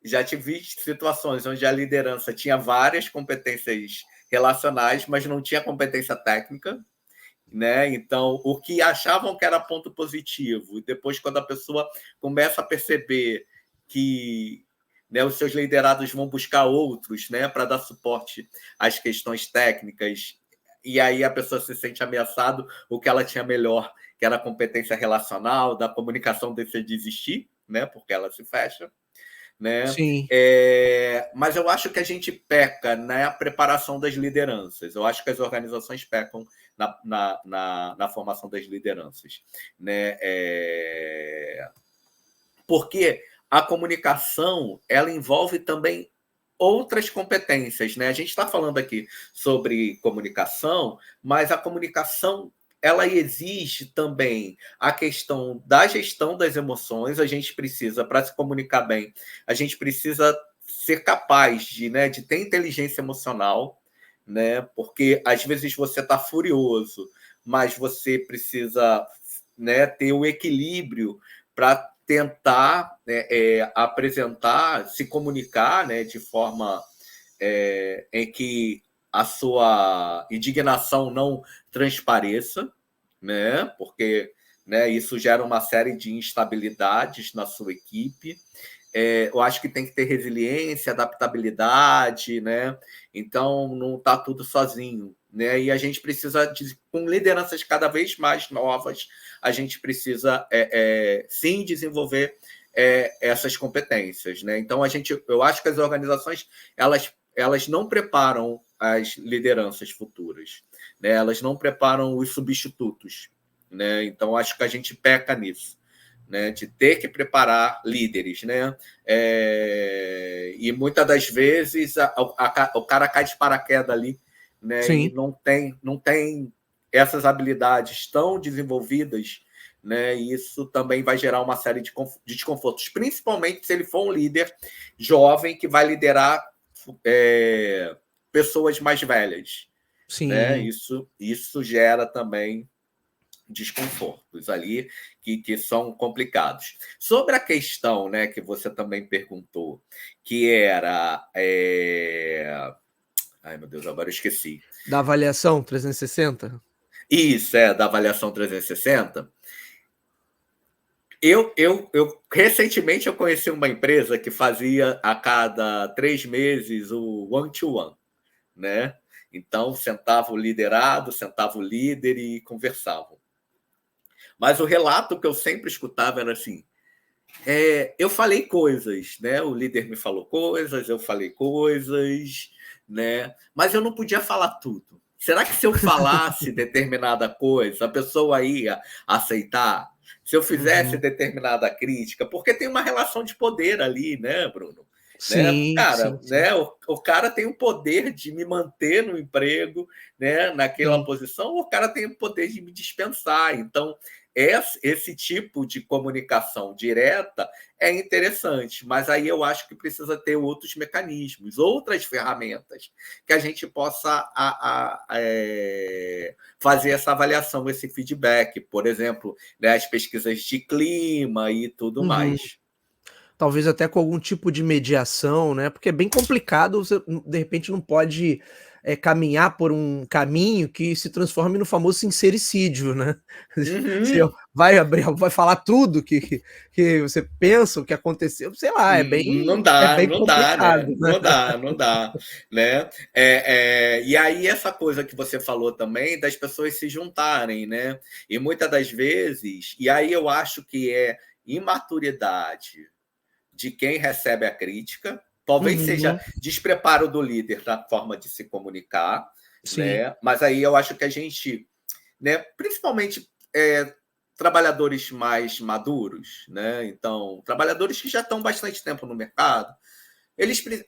Já tive situações onde a liderança tinha várias competências relacionais, mas não tinha competência técnica. né? Então, o que achavam que era ponto positivo, e depois, quando a pessoa começa a perceber que, né, os seus liderados vão buscar outros, né, para dar suporte às questões técnicas, e aí a pessoa se sente ameaçado, o que ela tinha melhor, que era a competência relacional, da comunicação, deixa de desistir, né, porque ela se fecha, né? Sim. Mas eu acho que a gente peca na preparação das lideranças. Eu acho que as organizações pecam na formação das lideranças, né? Porque a comunicação, ela envolve também outras competências, né? A gente está falando aqui sobre comunicação, mas a comunicação, ela exige também a questão da gestão das emoções. A gente precisa, para se comunicar bem, a gente precisa ser capaz de ter inteligência emocional, né? Porque às vezes você está furioso, mas você precisa, né, ter o equilíbrio para tentar apresentar, se comunicar, né, de forma em que a sua indignação não transpareça, né, porque, né, isso gera uma série de instabilidades na sua equipe. Eu acho que tem que ter resiliência, adaptabilidade, né? Então não está tudo sozinho, né? E a gente precisa, com lideranças cada vez mais novas, a gente precisa sim desenvolver essas competências, né? Então eu acho que as organizações elas não preparam as lideranças futuras, né? Elas não preparam os substitutos, né? Então acho que a gente peca nisso, né, de ter que preparar líderes, né? E muitas das vezes o cara cai de paraquedas ali, né? Sim. E não tem essas habilidades tão desenvolvidas, né? E isso também vai gerar uma série de desconfortos, principalmente se ele for um líder jovem que vai liderar pessoas mais velhas, né? Sim. Isso gera também desconfortos ali que são complicados. Sobre a questão, né, que você também perguntou, que era... Ai, meu Deus, agora eu esqueci. Da avaliação 360? Isso, da avaliação 360. Recentemente eu conheci uma empresa que fazia a cada 3 meses o one-to-one, né? Então, sentava o liderado, sentava o líder e conversavam. Mas o relato que eu sempre escutava era assim: eu falei coisas, né? O líder me falou coisas, eu falei coisas, né? Mas eu não podia falar tudo. Será que se eu falasse determinada coisa, a pessoa ia aceitar? Se eu fizesse determinada crítica? Porque tem uma relação de poder ali, né, Bruno? Né? Sim, Cara, sim, sim. né? O cara tem o poder de me manter no emprego, né? Naquela Sim. posição, o cara tem o poder de me dispensar. Então, esse tipo de comunicação direta é interessante, mas aí eu acho que precisa ter outros mecanismos, outras ferramentas que a gente possa fazer essa avaliação, esse feedback, por exemplo, né, as pesquisas de clima e tudo Uhum. mais. Talvez até com algum tipo de mediação, né, porque é bem complicado, você de repente não pode, caminhar por um caminho que se transforme no famoso sincericídio, né. Você Uhum. vai falar tudo que você pensa, o que aconteceu, sei lá, Não é dá, bem não dá, complicado, né? né. Não dá, não dá, né? E aí essa coisa que você falou também das pessoas se juntarem, né? E muitas das vezes, e aí eu acho que é imaturidade de quem recebe a crítica, talvez seja Uhum. despreparo do líder na forma de se comunicar, Sim, né? Mas aí eu acho que a gente, né, principalmente trabalhadores mais maduros, né? Então, trabalhadores que já estão bastante tempo no mercado,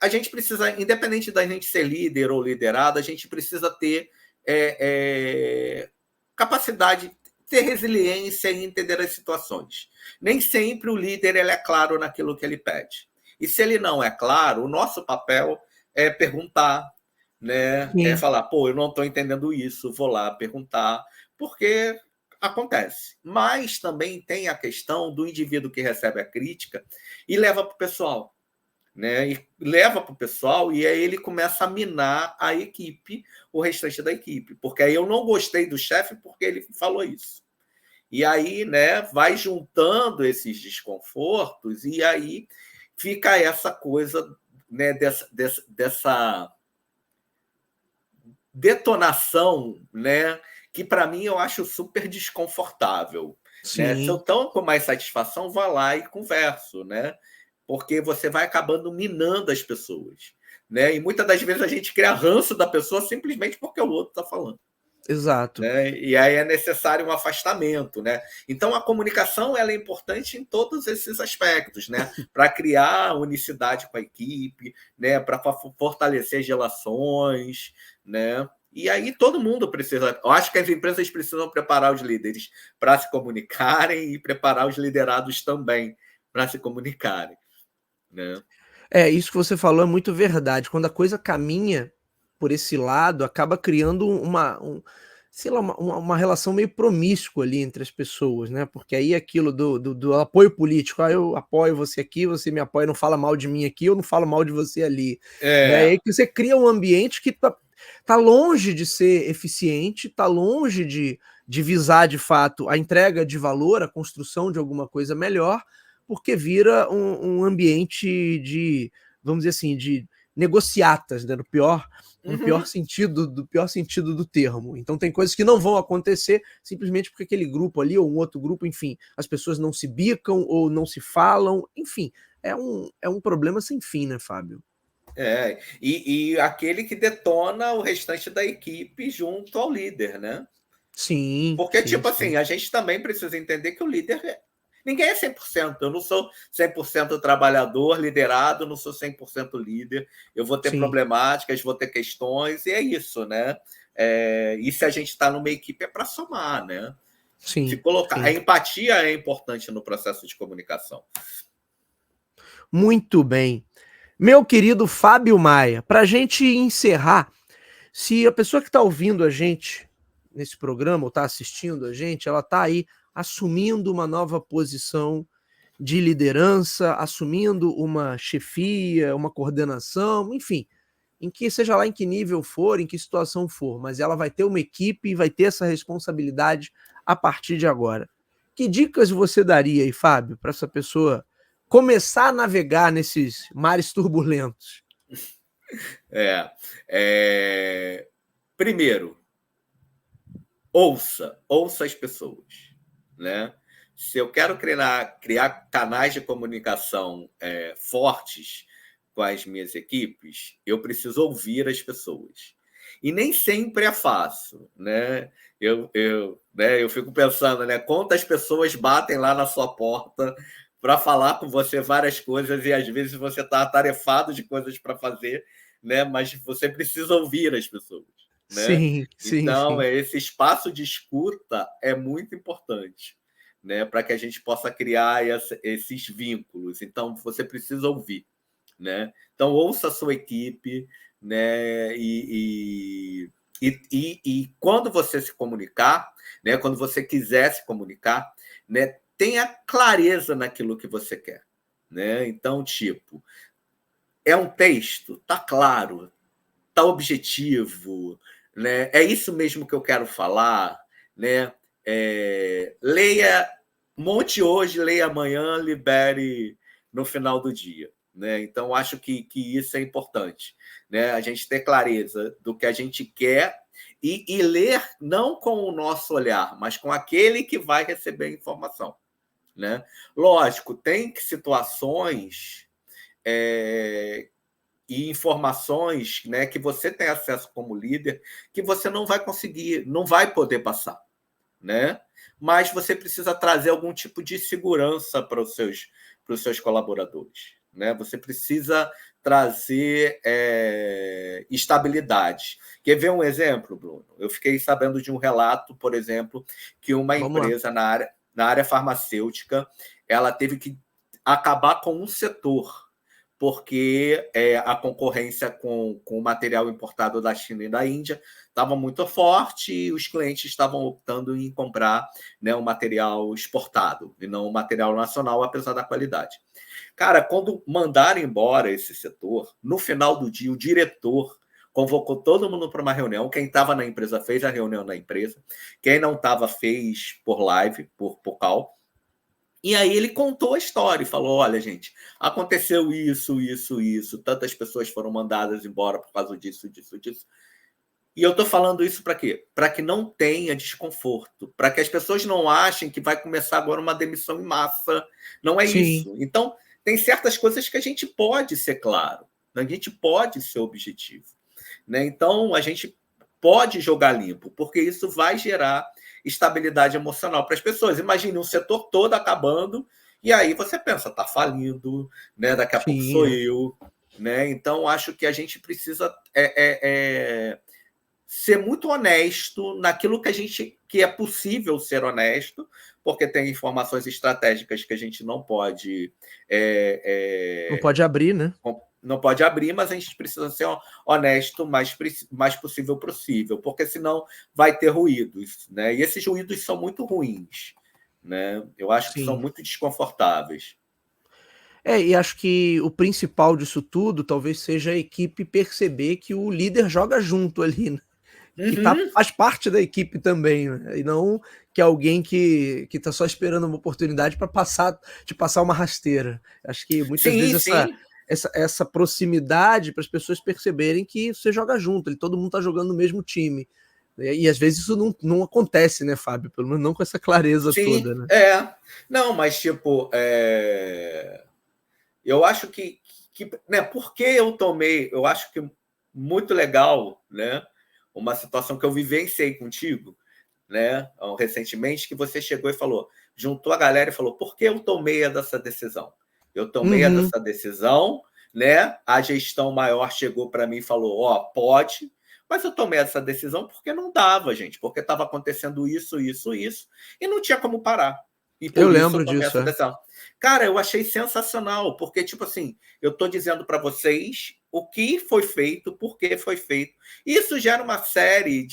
a gente precisa, independente da gente ser líder ou liderado, a gente precisa ter capacidade, ter resiliência e entender as situações. Nem sempre o líder ele é claro naquilo que ele pede. E se ele não é claro, o nosso papel é perguntar, né? É sim. falar, pô, eu não estou entendendo isso, vou lá perguntar, porque acontece. Mas também tem a questão do indivíduo que recebe a crítica e leva para o pessoal. né? E leva para o pessoal, e aí ele começa a minar a equipe, o restante da equipe. Porque aí eu não gostei do chefe porque ele falou isso. E aí, né, vai juntando esses desconfortos, e aí fica essa coisa, né, dessa detonação, né, que para mim eu acho super desconfortável. Né? Se eu Sim. estou com mais satisfação, vá lá e converso, né? Porque você vai acabando minando as pessoas. Né? E muitas das vezes a gente cria ranço da pessoa simplesmente porque o outro está falando. Exato. Né? E aí é necessário um afastamento, né? Então a comunicação ela é importante em todos esses aspectos, né? Para criar unicidade com a equipe, né? Para fortalecer as relações, né? E aí todo mundo precisa. Eu acho que as empresas precisam preparar os líderes para se comunicarem e preparar os liderados também para se comunicarem, né? Isso que você falou é muito verdade. Quando a coisa caminha por esse lado, acaba criando sei lá, uma relação meio promíscua ali entre as pessoas, né? Porque aí aquilo do apoio político, eu apoio você aqui, você me apoia, não fala mal de mim aqui, eu não falo mal de você ali, né? E É. aí que você cria um ambiente que tá longe de ser eficiente, tá longe de visar de fato a entrega de valor, a construção de alguma coisa melhor, porque vira um ambiente de, vamos dizer assim, de negociatas, né, no pior Uhum. sentido, do pior sentido do termo. Então tem coisas que não vão acontecer simplesmente porque aquele grupo ali ou um outro grupo, enfim, as pessoas não se bicam ou não se falam, enfim, é um problema sem fim, né, Fábio? E aquele que detona o restante da equipe junto ao líder, né? Sim, Porque, sim, tipo sim. assim, a gente também precisa entender que o líder. Ninguém é 100%. Eu não sou 100% trabalhador, liderado, não sou 100% líder. Eu vou ter Sim, problemáticas, vou ter questões, e é isso, né? E se a gente está numa equipe é para somar, né? Se sim, colocar. A sim. empatia é importante no processo de comunicação. Muito bem. Meu querido Fábio Maia, para a gente encerrar, se a pessoa que está ouvindo a gente nesse programa ou está assistindo a gente, ela está aí assumindo uma nova posição de liderança, assumindo uma chefia, uma coordenação, enfim, em que seja lá em que nível for, em que situação for, mas ela vai ter uma equipe e vai ter essa responsabilidade a partir de agora. Que dicas você daria aí, Fábio, para essa pessoa começar a navegar nesses mares turbulentos? É, Primeiro, ouça as pessoas, né? Se eu quero criar canais de comunicação fortes com as minhas equipes, eu preciso ouvir as pessoas. E nem sempre é fácil, né? Eu fico pensando, né? Quantas pessoas batem lá na sua porta para falar com você várias coisas e às vezes você está atarefado de coisas para fazer, né? Mas você precisa ouvir as pessoas, né? Sim, sim, Então, sim. esse espaço de escuta é muito importante, né, para que a gente possa criar esses vínculos. Então, você precisa ouvir, né? Então, ouça a sua equipe, né? E quando você se comunicar, né, quando você quiser se comunicar, né, tenha clareza naquilo que você quer, né? Então, tipo, é um texto, tá claro, tá objetivo, né? É isso mesmo que eu quero falar, né? Leia, monte hoje, leia amanhã, libere no final do dia, né? Então acho que isso é importante, né? A gente ter clareza do que a gente quer e ler não com o nosso olhar, mas com aquele que vai receber a informação, né? Lógico, tem situações e informações, né, que você tem acesso como líder, que você não vai conseguir, não vai poder passar, né? Mas você precisa trazer algum tipo de segurança para os seus colaboradores, né? Você precisa trazer estabilidade. Quer ver um exemplo, Bruno? Eu fiquei sabendo de um relato, por exemplo, que uma Vamos lá. empresa na área farmacêutica ela teve que acabar com um setor porque a concorrência com o material importado da China e da Índia estava muito forte e os clientes estavam optando em comprar, né, o material exportado e não o material nacional, apesar da qualidade. Cara, quando mandaram embora esse setor, no final do dia, o diretor convocou todo mundo para uma reunião. Quem estava na empresa fez a reunião na empresa. Quem não estava fez por live, por call. E aí ele contou a história e falou, olha, gente, aconteceu isso, isso, isso. Tantas pessoas foram mandadas embora por causa disso, disso, disso. E eu estou falando isso para quê? Para que não tenha desconforto, para que as pessoas não achem que vai começar agora uma demissão em massa. Não é isso. Então, tem certas coisas que a gente pode ser claro, a gente pode ser objetivo. Né? Então, a gente pode jogar limpo, porque isso vai gerar estabilidade emocional para as pessoas. Imagine um setor todo acabando, e aí você pensa, está falindo, né? Daqui a pouco sou eu. Né? Então, acho que a gente precisa ser muito honesto naquilo que é possível ser honesto, porque tem informações estratégicas que a gente não pode... não pode abrir, né? Não pode abrir, mas a gente precisa ser honesto o mais possível, porque senão vai ter ruídos, né? E esses ruídos são muito ruins, né? Eu acho que são muito desconfortáveis. E acho que o principal disso tudo talvez seja a equipe perceber que o líder joga junto ali, né? Que faz parte da equipe também, né? E não que alguém que está só esperando uma oportunidade para te passar uma rasteira. Acho que muitas vezes essa proximidade para as pessoas perceberem que você joga junto, todo mundo está jogando no mesmo time. E às vezes isso não acontece, né, Fábio? Pelo menos não com essa clareza toda, né? Não, mas tipo, eu acho que né, porque eu acho que muito legal, né? Uma situação que eu vivenciei contigo, né, recentemente, que você chegou e falou, juntou a galera e falou, por que eu tomei essa decisão? Eu tomei essa decisão, né? A gestão maior chegou para mim e falou, pode, mas eu tomei essa decisão porque não dava, gente, porque estava acontecendo isso, isso, isso, e não tinha como parar. E por eu isso lembro eu tomei disso, essa decisão. Cara, eu achei sensacional, porque, tipo assim, eu estou dizendo para vocês o que foi feito, por que foi feito. Isso gera uma série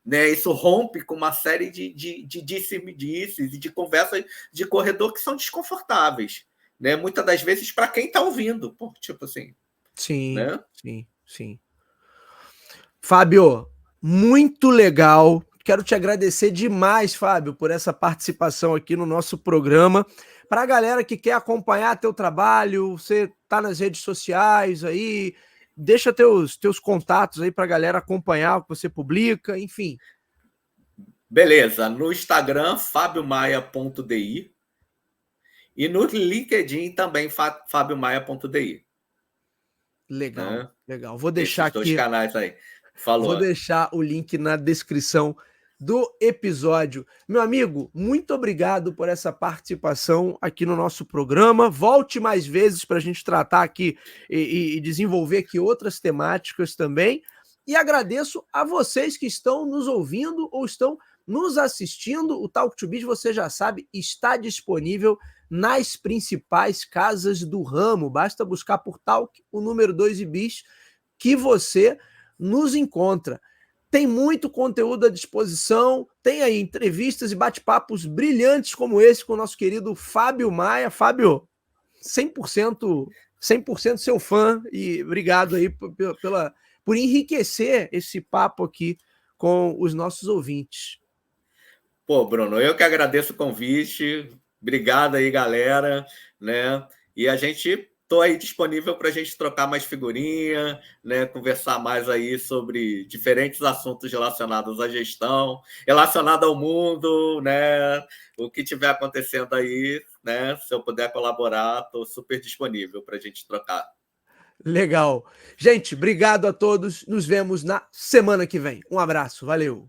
né, isso rompe com uma série de disse-me-disses e de conversas de corredor que são desconfortáveis, né? Muitas das vezes para quem está ouvindo, tipo assim. Sim, né? sim. Fábio, muito legal. Quero te agradecer demais, Fábio, por essa participação aqui no nosso programa. Para a galera que quer acompanhar teu trabalho, você está nas redes sociais aí, deixa teus contatos aí para a galera acompanhar o que você publica, enfim. Beleza, no Instagram, fabiomaia.di e no LinkedIn também, fabiomaia.di. Legal, legal. Vou deixar Esses dois aqui. canais aí. Falou. Vou deixar o link na descrição do episódio. Meu amigo, muito obrigado por essa participação aqui no nosso programa. Volte mais vezes para a gente tratar aqui e desenvolver aqui outras temáticas também. E agradeço a vocês que estão nos ouvindo ou estão nos assistindo. O Talk to Biz, você já sabe, está disponível nas principais casas do ramo. Basta buscar por Talk, o número 2 e Biz, que você nos encontra. Tem muito conteúdo à disposição, tem aí entrevistas e bate-papos brilhantes como esse com o nosso querido Fábio Maia. Fábio, 100% seu fã e obrigado aí por enriquecer esse papo aqui com os nossos ouvintes. Pô, Bruno, eu que agradeço o convite. Obrigado aí, galera, né? E a gente estou aí disponível para a gente trocar mais figurinha, né? Conversar mais aí sobre diferentes assuntos relacionados à gestão, relacionado ao mundo, né? O que tiver acontecendo aí, né? Se eu puder colaborar, estou super disponível para a gente trocar. Legal. Gente, obrigado a todos. Nos vemos na semana que vem. Um abraço. Valeu.